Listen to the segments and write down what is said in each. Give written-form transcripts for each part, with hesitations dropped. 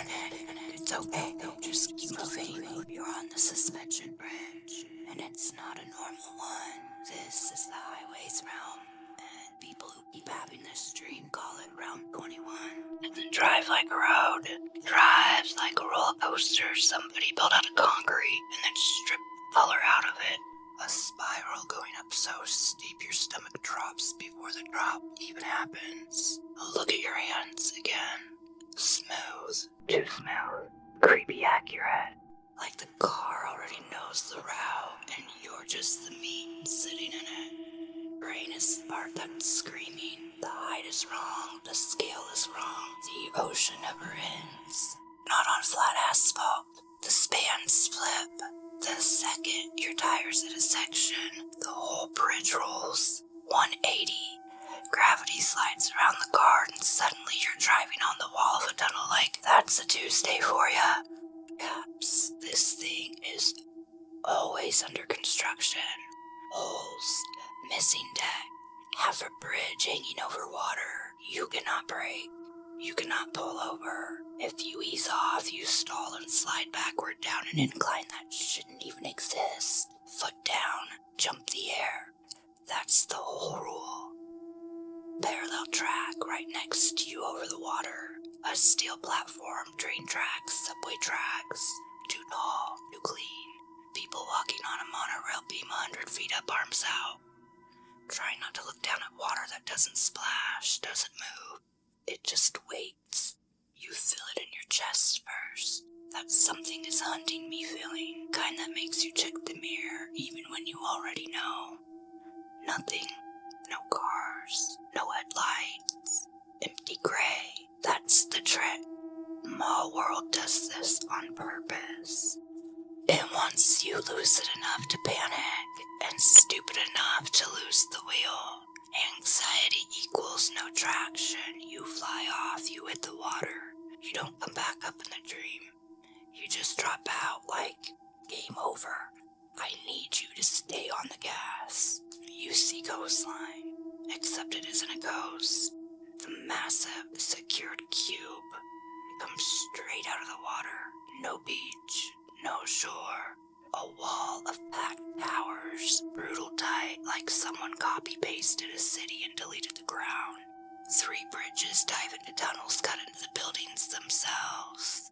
panic. It's okay. Just keep moving. You're on the suspension bridge, and it's not a normal one. This is the highways realm, and people who keep having this dream call it Realm 21. It doesn't drive like a road. It drives like a roller coaster somebody built out of concrete and then stripped the color out of it. A spiral going up so steep your stomach drops before the drop even happens. Look at your hands again. Smooth. Too smooth. Creepy accurate. Like the car already knows the route and you're just the meat sitting in it. Brain is the part that's screaming. The height is wrong. The scale is wrong. The ocean never ends. Not on flat asphalt. The spans flip. The second your tires hit a section, the whole bridge rolls. 180. Gravity slides around the car and suddenly you're driving on the wall of a tunnel like that's a Tuesday for ya. Caps, this thing is always under construction. Holes, missing deck, half a bridge hanging over water. You cannot brake. You cannot pull over. If you ease off, you stall and slide backward down an incline that shouldn't even exist. Foot down, jump the air. That's the whole rule. Parallel track right next to you over the water. A steel platform, train tracks, subway tracks. Too tall, too clean. People walking on a monorail beam 100 feet up, arms out. Try not to look down at water that doesn't splash, doesn't move. It just waits. You feel it in your chest first. That something is hunting me feeling. Kind that makes you check the mirror even when you already know. Nothing. No cars. No headlights. Empty gray. That's the trick. Mallworld does this on purpose. It wants you lucid enough to panic and stupid enough to lose the wheel. Anxiety equals no traction. You fly off, you hit the water. You don't come back up in the dream. You just drop out like, game over. I need you to stay on the gas. You see coastline, except it isn't a coast. The massive, secured cube comes straight out of the water. No beach, no shore. A wall of packed towers, brutal tight like someone copy-pasted a city and deleted the ground. 3 bridges dive into tunnels cut into the buildings themselves.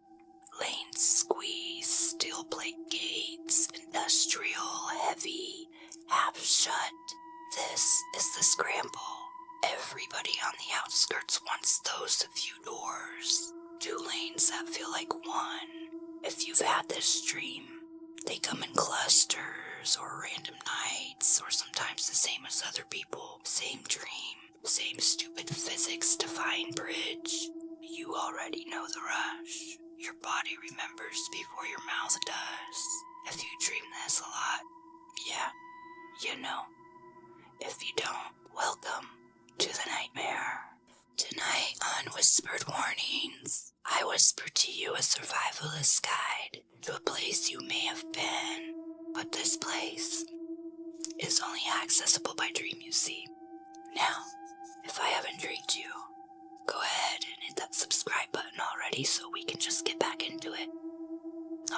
Lanes squeeze, steel plate gates, industrial, heavy, half shut. This is the scramble. Everybody on the outskirts wants those few doors. 2 lanes that feel like one. If you've had this dream, they come in clusters or random nights or sometimes the same as other people. Same dream, same stupid physics-defying bridge. You already know the rush. Your body remembers before your mouth does. If you dream this a lot, yeah, you know. If you don't, welcome to the nightmare. Tonight on Whispered Warnings, I whisper to you a survivalist guide to a place you may have been, but this place is only accessible by dream, you see. Now, if I haven't dreamed you, go ahead and hit that subscribe button already so we can just get back into it.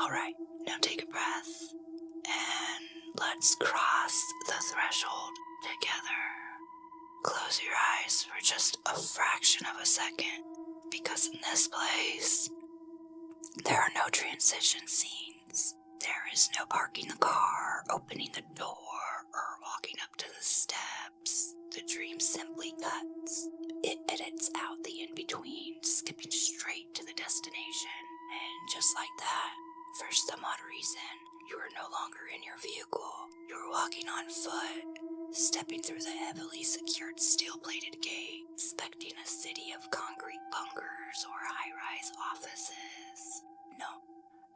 Alright, now take a breath, and let's cross the threshold together. Close your eyes for just a fraction of a second, because in this place, there are no transition scenes. There is no parking the car, opening the door, or walking up to the steps. The dream simply cuts. It edits out the in-between, skipping straight to the destination. And just like that, for some odd reason, you are no longer in your vehicle. You're walking on foot, stepping through the heavily secured steel-plated gate, expecting a city of concrete bunkers or high-rise offices. No,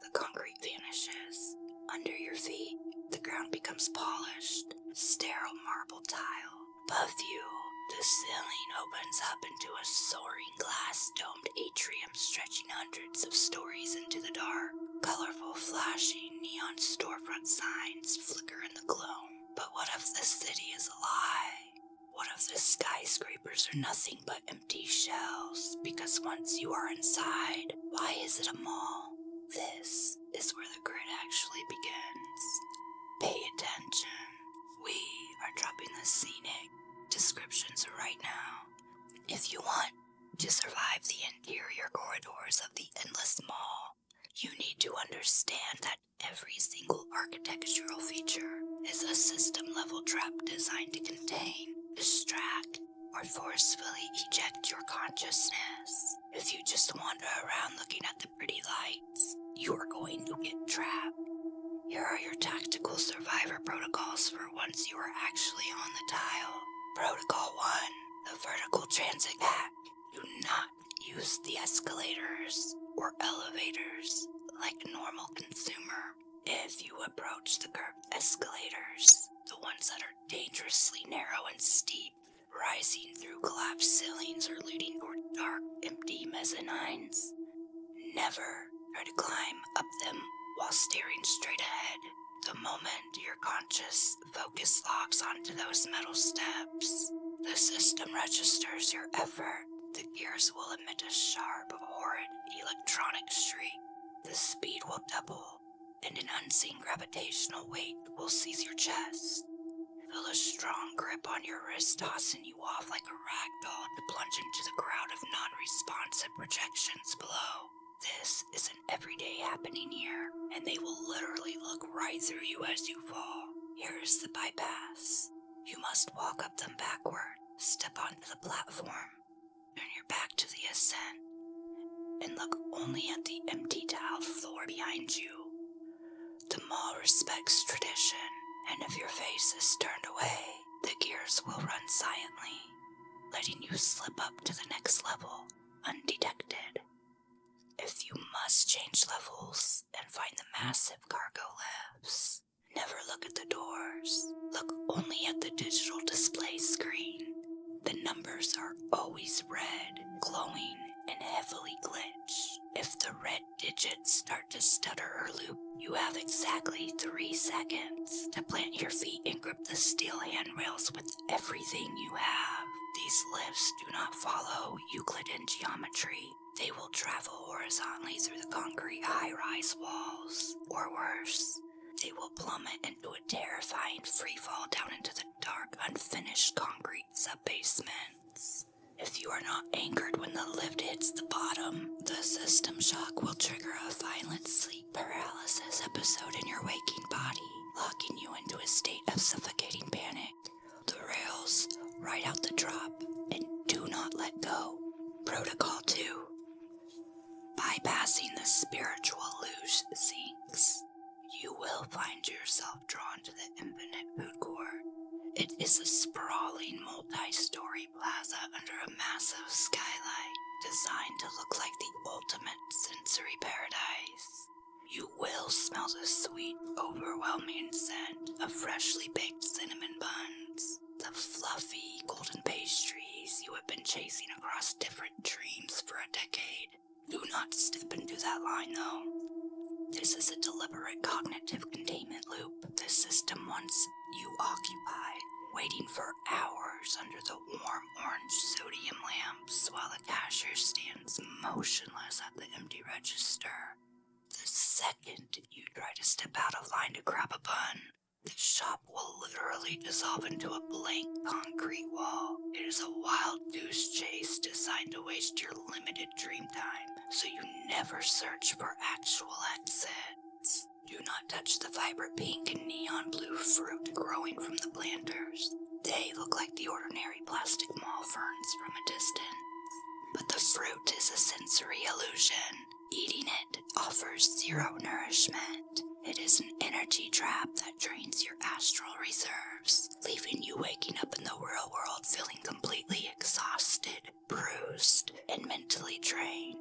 the concrete vanishes. Under your feet, the ground becomes polished, sterile marble tile. Above you, the ceiling opens up into a soaring glass-domed atrium stretching hundreds of stories into the dark. Colorful, flashing neon storefront signs flicker in the gloom. But what if this city is a lie? What if the skyscrapers are nothing but empty shells? Because once you are inside, why is it a mall? This is where the grid actually begins. Pay attention. We are dropping the scenic descriptions right now. If you want to survive the interior corridors of the endless mall, you need to understand that every single architectural feature is a system-level trap designed to contain, distract, or forcefully eject your consciousness. If you just wander around looking at the pretty lights, you are going to get trapped. Here are your tactical survivor protocols for once you are actually on the tile. Protocol 1, the vertical transit hack. Do not use the escalators or elevators like a normal consumer. If you approach the curved escalators, the ones that are dangerously narrow and steep, rising through collapsed ceilings or leading toward dark, empty mezzanines, never try to climb up them while staring straight ahead. The moment your conscious focus locks onto those metal steps, the system registers your effort. The gears will emit a sharp, horrid electronic shriek. The speed will double, and an unseen gravitational weight will seize your chest. Feel a strong grip on your wrist, tossing you off like a rag doll to plunge into the crowd of non-responsive projections below. This is an everyday happening here, and they will literally look right through you as you fall. Here is the bypass. You must walk up them backward, step onto the platform, turn your back to the ascent, and look only at the empty tiled floor behind you. The mall respects tradition, and if your face is turned away, the gears will run silently, letting you slip up to the next level undetected. If you must change levels and find the massive cargo lifts, never look at the doors. Look only at the digital display screen. The numbers are always red, glowing, and heavily glitched. If the red digits start to stutter or loop, you have exactly 3 seconds to plant your feet and grip the steel handrails with everything you have. These lifts do not follow Euclidean geometry. They will travel horizontally through the concrete high-rise walls, or worse, they will plummet into a terrifying freefall down into the dark, unfinished concrete sub-basements. If you are not anchored when the lift hits the bottom, the system shock will trigger a violent sleep paralysis episode in your waking body, locking you into a state of suffocating panic. The rails ride out the drop, and do not let go. Protocol 2. Bypassing the spiritual Loosh sinks, you will find yourself drawn to the infinite food court. It is a sprawling multi-story plaza under a massive skylight, designed to look like the ultimate sensory paradise. You will smell the sweet, overwhelming scent of freshly baked cinnamon buns, the fluffy golden pastries you have been chasing across different dreams for a decade. Do not step into that line, though. This is a deliberate cognitive containment loop. The system wants you occupied, waiting for hours under the warm orange sodium lamps while the cashier stands motionless at the empty register. The second you try to step out of line to grab a bun, the shop will literally dissolve into a blank concrete wall. It is a wild goose chase designed to waste your limited dream time, so you never search for actual exits. Do not touch the vibrant pink and neon blue fruit growing from the planters. They look like the ordinary plastic mall ferns from a distance. But the fruit is a sensory illusion. Eating it offers zero nourishment. It is an energy trap that drains your astral reserves, leaving you waking up in the real world feeling completely exhausted, bruised, and mentally drained.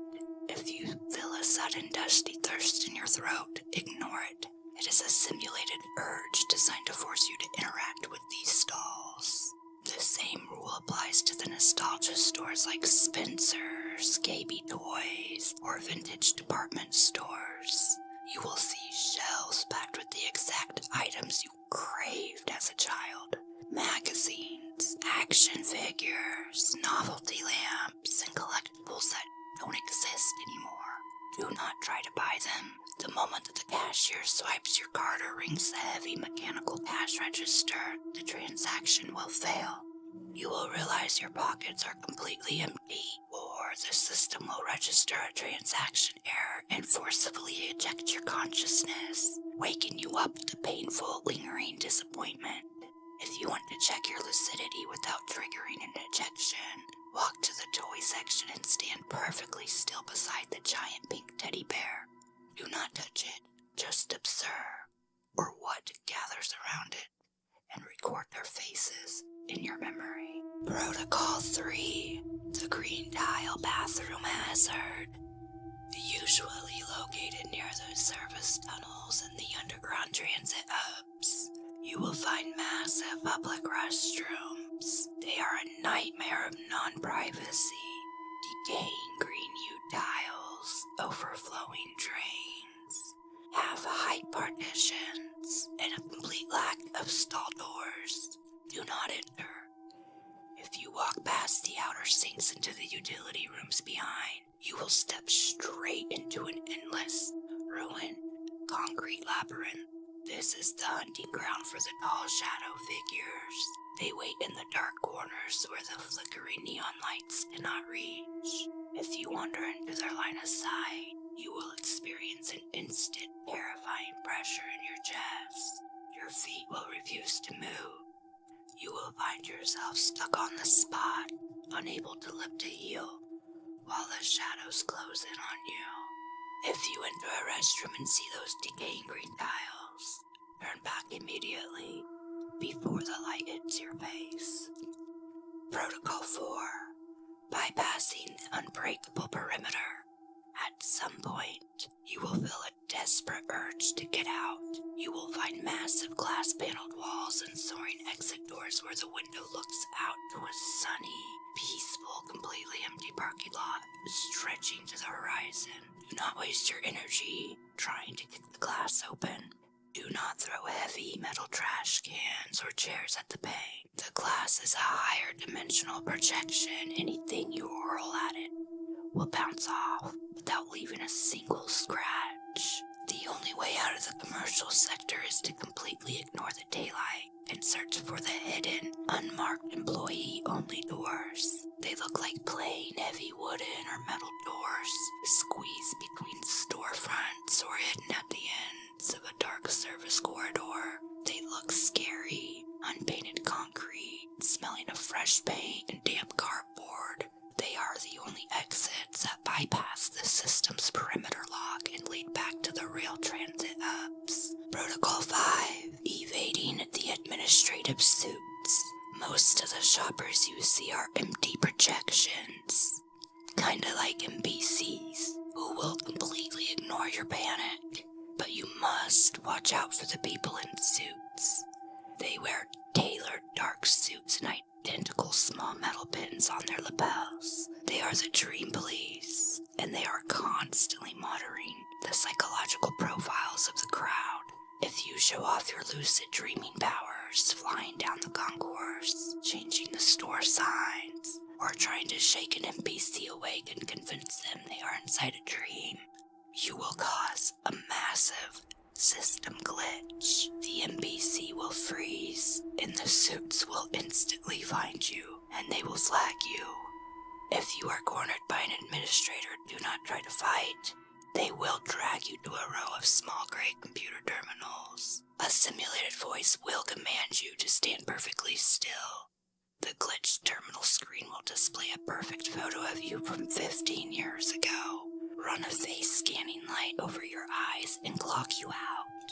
If you feel a sudden dusty thirst in your throat, ignore it. It is a simulated urge designed to force you to interact with these stalls. The same rule applies to the nostalgia stores like Spencer's, KB Toys, or vintage department stores. You will see shelves packed with the exact items you craved as a child. magazines, action figures, novelty lamps, and collectibles that don't exist anymore. Do not try to buy them. The moment that the cashier swipes your card or rings the heavy mechanical cash register, the transaction will fail. You will realize your pockets are completely empty, or the system will register a transaction error and forcibly eject your consciousness, waking you up with a painful, lingering disappointment. If you want to check your lucidity without triggering an ejection, walk to the toy section and stand perfectly still beside the giant pink teddy bear. Do not touch it, just observe, or what gathers around it, and record their faces in your memory. Protocol 3, the green tile bathroom hazard. Usually located near the service tunnels and the underground transit hubs, you will find massive public restrooms. They are a nightmare of non-privacy, decaying green-hued tiles, overflowing drains, half-height partitions, and a complete lack of stall doors. Do not enter. If you walk past the outer sinks into the utility rooms behind, you will step straight into an endless, ruined, concrete labyrinth. This is the hunting ground for the tall shadow figures. They wait in the dark corners where the flickering neon lights cannot reach. If you wander into their line of sight, you will experience an instant, terrifying pressure in your chest. Your feet will refuse to move. You will find yourself stuck on the spot, unable to lift a heel, while the shadows close in on you. If you enter a restroom and see those decaying green tiles, turn back immediately before the light hits your face. Protocol 4, bypassing the unbreakable perimeter. At some point, you will feel a desperate urge to get out. You will find massive glass-paneled walls and soaring exit doors where the window looks out to a sunny, peaceful, completely empty parking lot stretching to the horizon. Do not waste your energy trying to kick the glass open. Do not throw heavy metal trash cans or chairs at the bank. The glass is a higher dimensional projection. Anything you hurl at it will bounce off without leaving a single scratch. The only way out of the commercial sector is to completely ignore the daylight and search for the hidden, unmarked employee-only doors. They look like plain, heavy wooden or metal doors squeezed between storefronts or hidden at the ends of a dark service corridor. They look scary, unpainted concrete, smelling of fresh paint and damp cardboard. They are the only exits that bypass the system's perimeter lock and lead back to the rail transit hubs. Protocol 5, evading the administrative suits. Most of the shoppers you see are empty projections, kinda like NPCs, who will completely ignore your panic. But you must watch out for the people in suits. They wear tailored dark suits and identical small metal pins on their lapels. They are the dream police, and they are constantly monitoring the psychological profiles of the crowd. If you show off your lucid dreaming powers, flying down the concourse, changing the store signs, or trying to shake an NPC awake and convince them they are inside a dream, you will cause a massive system glitch. The NPC will freeze, and the suits will instantly find you, and they will flag you. If you are cornered by an administrator, do not try to fight. They will drag you to a row of small gray computer terminals. A simulated voice will command you to stand perfectly still. The glitched terminal screen will display a perfect photo of you from 15 years ago. Run a face scanning light over your eyes and clock you out.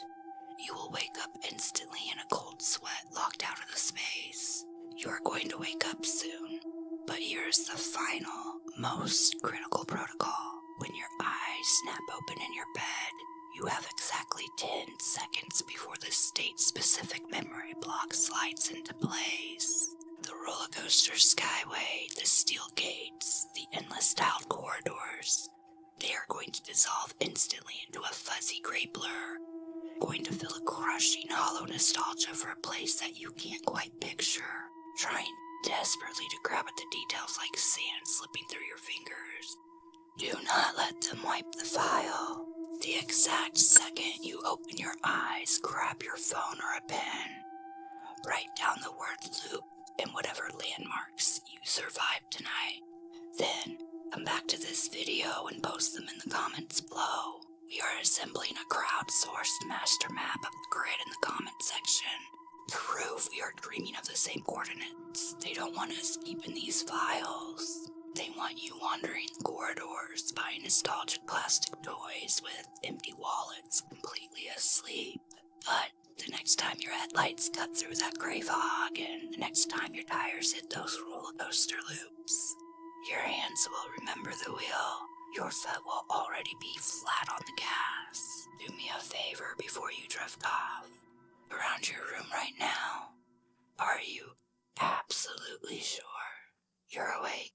You will wake up instantly in a cold sweat locked out of the space. You are going to wake up soon, but here's the final, most critical protocol. When your eyes snap open in your bed, you have exactly 10 seconds before the state-specific memory block slides into place. The roller coaster skyway, the steel gates, the endless tiled corridors, they are going to dissolve instantly into a fuzzy gray blur. going to feel a crushing, hollow nostalgia for a place that you can't quite picture, trying desperately to grab at the details like sand slipping through your fingers. Do not let them wipe the file. The exact second you open your eyes, grab your phone or a pen. Write down the word loop and whatever landmarks you survived tonight. Then, come back to this video and post them in the comments below. We are assembling a crowdsourced master map of the grid in the comment section. To prove we are dreaming of the same coordinates. They don't want us keeping these files. They want you wandering the corridors, buying nostalgic plastic toys with empty wallets, completely asleep. But the next time your headlights cut through that gray fog, and the next time your tires hit those roller coaster loops, your hands will remember the wheel. Your foot will already be flat on the gas. Do me a favor before you drift off. Around your room right now, are you absolutely sure you're awake?